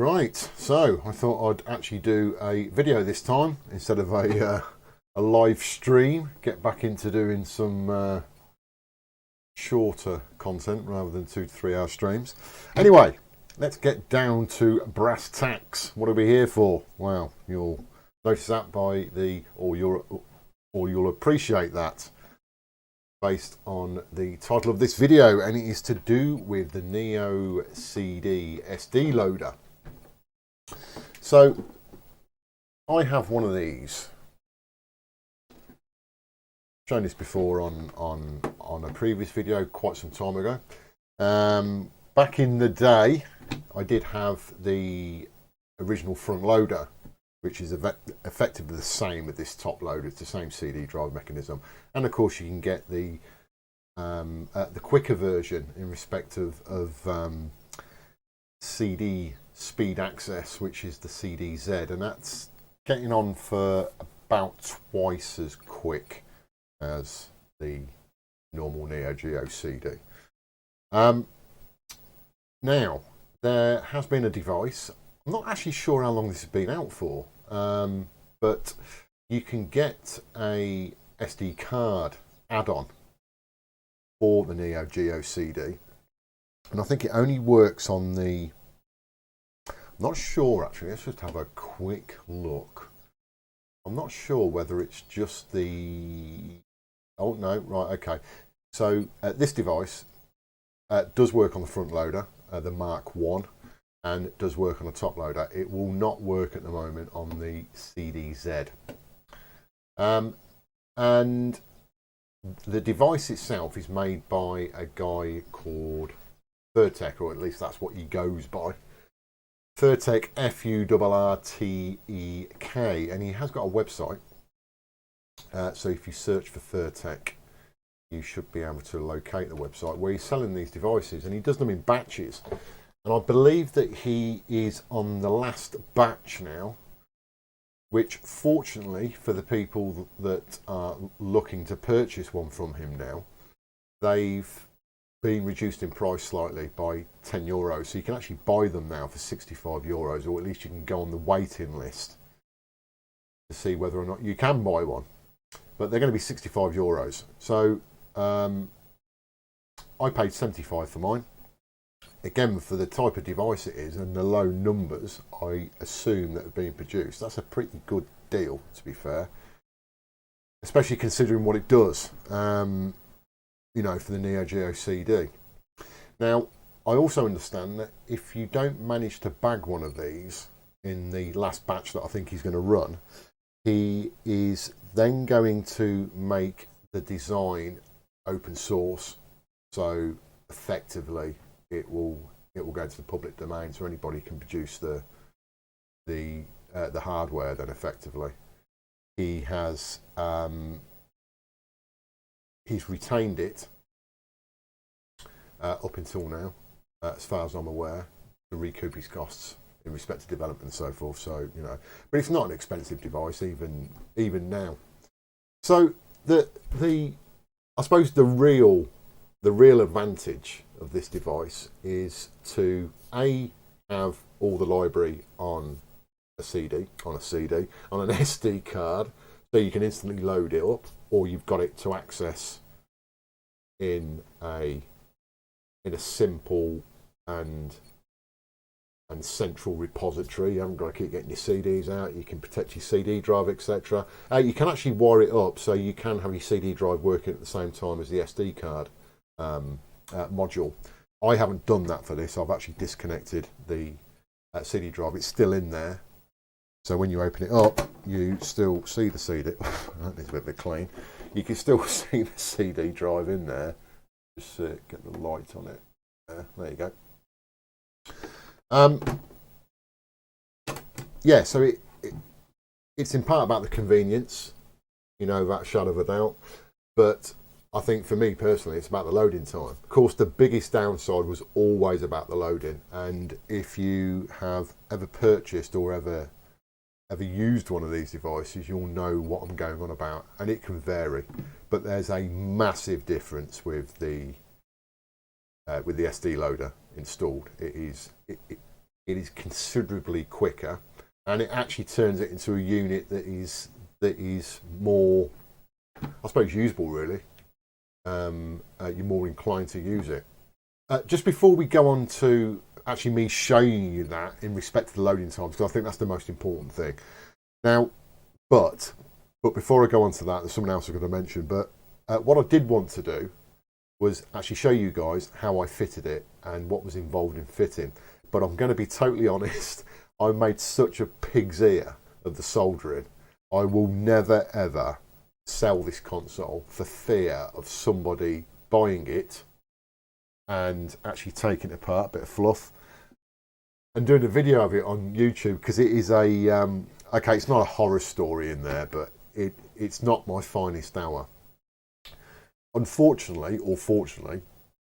Right, so I thought I'd actually do a video this time instead of a live stream. Get back into doing some shorter content rather than 2 to 3 hour streams. Anyway, let's get down to brass tacks. What are we here for? Well, you'll notice that by the, or you'll appreciate that based on the title of this video, and it is to do with the NeoCD SD loader. So I have one of these. Shown this before on a previous video quite some time ago. Back in the day, I did have the original front loader, which is effectively the same with this top loader. It's the same CD drive mechanism, and of course you can get the quicker version in respect of CD speed access, which is the CDZ, and that's getting on for about twice as quick as the normal Neogeo CD. Now, there has been a device. I'm not actually sure how long this has been out for, but you can get a SD card add-on for the Neogeo CD, and I think it only works on the, I'm not sure actually, let's just have a quick look. I'm not sure whether it's just the, oh no, right, okay. So this device does work on the front loader, the Mark 1, and it does work on the top loader. It will not work at the moment on the CDZ. And the device itself is made by a guy called Furrtek, or at least that's what he goes by. Furrtek, F-U-R-R-T-E-K, and he has got a website. So if you search for Furrtek, you should be able to locate the website where he's selling these devices, and he does them in batches. And I believe that he is on the last batch now, which fortunately for the people that are looking to purchase one from him now, they've been reduced in price slightly by €10. So you can actually buy them now for €65, or at least you can go on the waiting list to see whether or not you can buy one. But they're going to be €65. So I paid 75 for mine. Again, for the type of device it is and the low numbers I assume that are being produced, that's a pretty good deal, to be fair, especially considering what it does, you know, for the Neogeo CD. Now, I also understand that if you don't manage to bag one of these in the last batch that I think he's going to run, he is then going to make the design open source, so effectively it will go to the public domain, so anybody can produce the hardware. Then effectively, he has he's retained it up until now, as far as I'm aware, to recoup his costs in respect to development and so forth. So you know, but it's not an expensive device even now. So I suppose the real advantage of this device is to have all the library on a CD, on an SD card, so you can instantly load it up, or you've got it to access in a simple and central repository. You haven't got to keep getting your CDs out. You can protect your CD drive, etc. You can actually wire it up so you can have your CD drive working at the same time as the SD card module. I haven't done that for this. I've actually disconnected the CD drive. It's still in there, so when you open it up, you still see the CD. That needs a bit of a clean. You can still see the CD drive in there. Just get the light on it. There you go. Yeah, so it's in part about the convenience, you know, without a shadow of a doubt, but I think for me personally it's about the loading time. Of course, the biggest downside was always about the loading, and if you have ever purchased or ever used one of these devices, you'll know what I'm going on about, and it can vary, but there's a massive difference with the SD loader installed. It it is considerably quicker, and it actually turns it into a unit that is more, I suppose, usable really. You're more inclined to use it. Just before we go on to actually me showing you that in respect to the loading times, because I think that's the most important thing. Now, but before I go on to that, there's something else I've got to mention. But what I did want to do was actually show you guys how I fitted it and what was involved in fitting. But I'm going to be totally honest, I made such a pig's ear of the soldering. I will never ever sell this console for fear of somebody buying it and actually taking it apart, a bit of fluff, and doing a video of it on YouTube, because it is a okay, it's not a horror story in there, but it's not my finest hour. Unfortunately, or fortunately,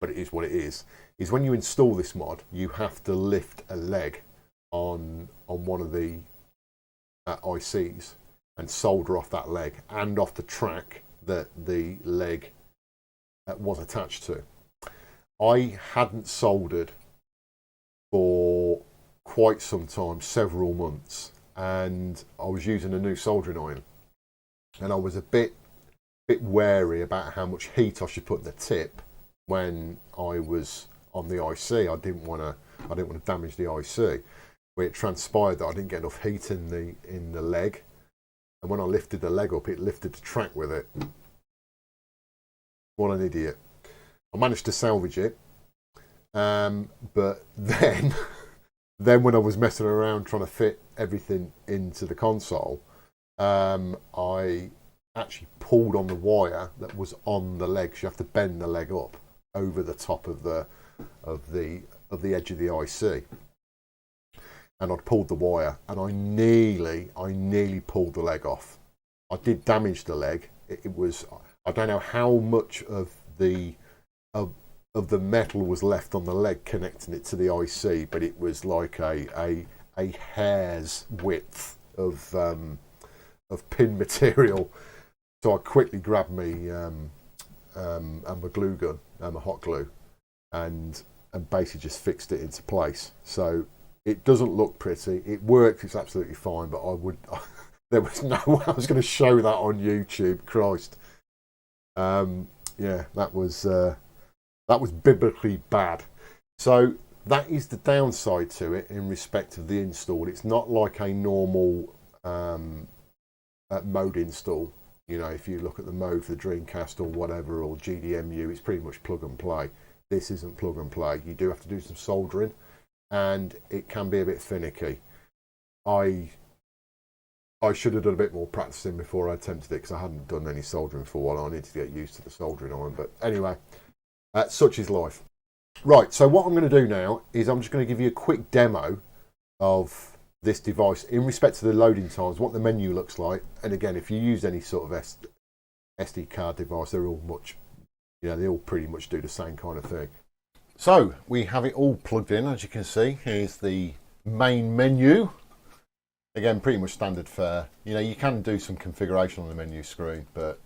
but it is what it is when you install this mod, you have to lift a leg on one of the ICs and solder off that leg and off the track that the leg was attached to. I hadn't soldered for quite some time, several months, and I was using a new soldering iron, and I was a bit wary about how much heat I should put in the tip when I was on the IC. I didn't want to damage the IC. Where it transpired that I didn't get enough heat in the leg, and when I lifted the leg up, it lifted the track with it. What an idiot! I managed to salvage it, but then when I was messing around trying to fit everything into the console, I actually pulled on the wire that was on the leg. So you have to bend the leg up over the top of the edge of the IC, and I'd pulled the wire, and I nearly pulled the leg off. I did damage the leg. It was, I don't know how much of the metal was left on the leg connecting it to the IC, but it was like a hair's width of pin material. So I quickly grabbed me my glue gun, my hot glue, and basically just fixed it into place. So it doesn't look pretty. It works. It's absolutely fine. But there was no way I was going to show that on YouTube. Christ. Yeah, that was biblically bad. So that is the downside to it in respect of the install. It's not like a normal mode install. You know, if you look at the mode for the Dreamcast or whatever, or GDMU, it's pretty much plug and play. This isn't plug and play. You do have to do some soldering, and it can be a bit finicky. I should have done a bit more practicing before I attempted it, because I hadn't done any soldering for a while. I needed to get used to the soldering iron. But anyway, such is life. Right, so what I'm going to do now is I'm just going to give you a quick demo of this device in respect to the loading times, what the menu looks like. And again, if you use any sort of SD card device, they're all they all pretty much do the same kind of thing. So we have it all plugged in, as you can see. Here's the main menu. Again, pretty much standard fare. You know, you can do some configuration on the menu screen, but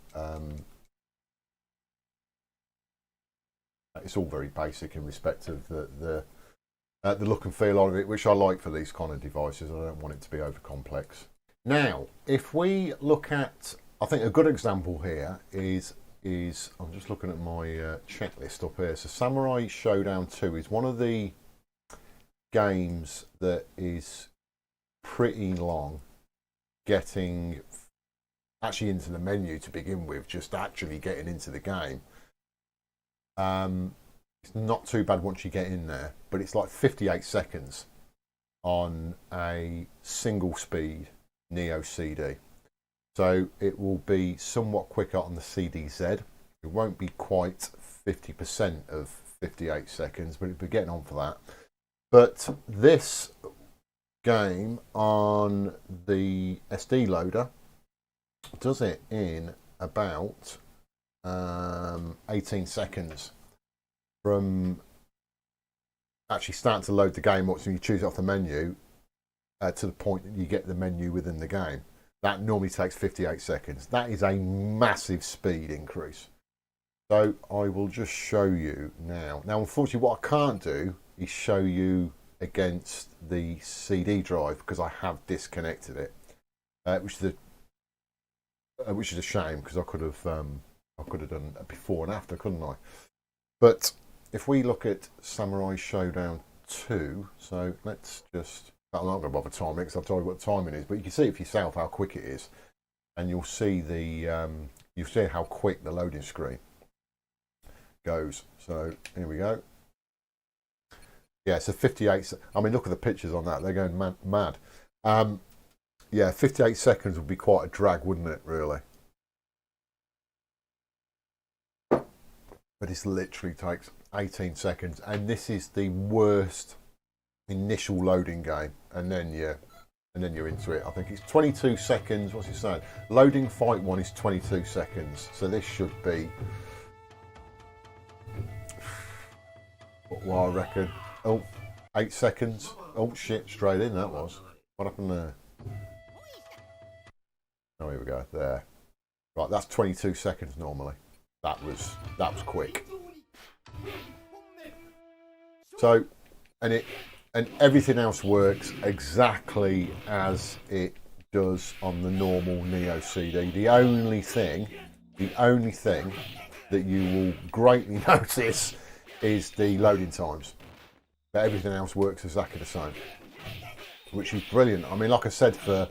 it's all very basic in respect of the look and feel of it, which I like for these kind of devices. I don't want it to be over complex. Now, if we look at, I think a good example here is I'm just looking at my checklist up here. So Samurai Showdown 2 is one of the games that is pretty long getting actually into the menu to begin with, just actually getting into the game. It's not too bad once you get in there, but it's like 58 seconds on a single speed NeoCD. So it will be somewhat quicker on the CDZ. It won't be quite 50% of 58 seconds, but it'll be getting on for that. But this game on the SD loader does it in about 18 seconds from actually starting to load the game up, so you choose it off the menu to the point that you get the menu within the game. That normally takes 58 seconds. That is a massive speed increase. So I will just show you now. Now, unfortunately, what I can't do is show you against the CD drive because I have disconnected it, which is a shame because I could have done before and after, couldn't I? But if we look at Samurai Showdown 2, so let's just, I'm not going to bother timing because I've told you what timing is, but you can see it for yourself how quick it is, and you'll see you'll see how quick the loading screen goes. So here we go. Yeah, so 58. I mean, look at the pictures on that; they're going mad. Yeah, 58 seconds would be quite a drag, wouldn't it? Really. But this literally takes 18 seconds, and this is the worst initial loading game, and then you're into it. I think it's 22 seconds. What's it saying? Loading fight 1 is 22 seconds, so this should be what I reckon. Oh, 8 seconds. Oh shit, straight in that was. What happened there? Oh, here we go. There. Right, that's 22 seconds normally. That was quick. So, and everything else works exactly as it does on the normal NeoCD. The only thing that you will greatly notice is the loading times. But everything else works exactly the same, which is brilliant. I mean, like I said, well,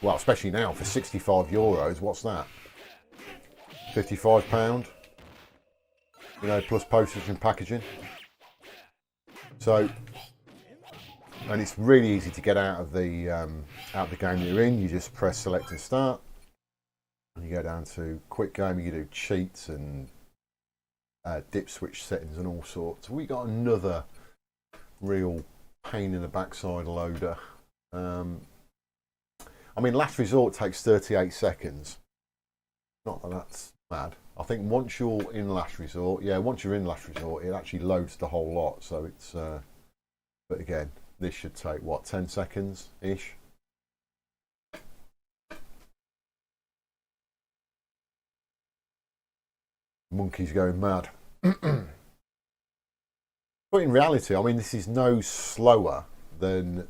especially now for €65, what's that? £55, plus postage and packaging. So, and it's really easy to get out of the game that you're in. You just press select and start, and you go down to quick game. You do cheats and dip switch settings and all sorts. We got another real pain in the backside loader. I mean, Last Resort takes 38 seconds. Not that that's bad. I think once you're in Last Resort, it actually loads the whole lot. So it's, but again, this should take what, 10 seconds ish. Monkey's going mad. But in reality, I mean, this is no slower than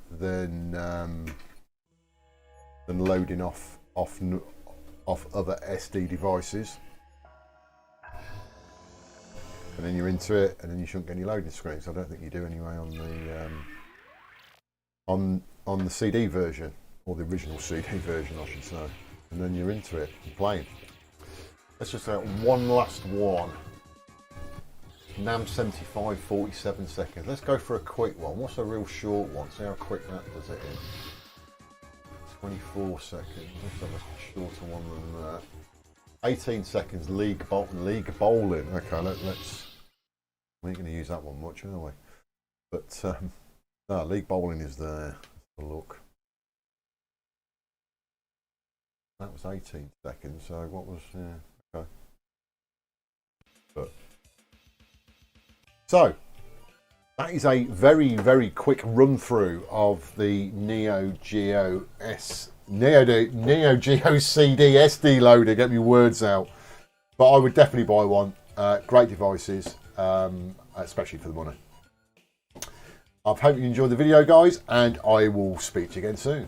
loading off other SD devices. And then you're into it, and then you shouldn't get any loading screens. I don't think you do anyway on the CD version, or the original CD version, I should say. And then you're into it and playing. Let's just have one last one. NAM 75, 47 seconds. Let's go for a quick one. What's a real short one? See how quick that does it in. 24 seconds. Let's have a shorter one than that. 18 seconds. League bowling. Okay, let's. We ain't going to use that one much, are we? But no, league bowling is there. Let's have a look. That was 18 seconds. So what was? Okay. But so that is a very, very quick run through of the Neogeo CD SD loader. Get me words out. But I would definitely buy one. Great devices, especially for the money. I hope you enjoyed the video, guys, and I will speak to you again soon.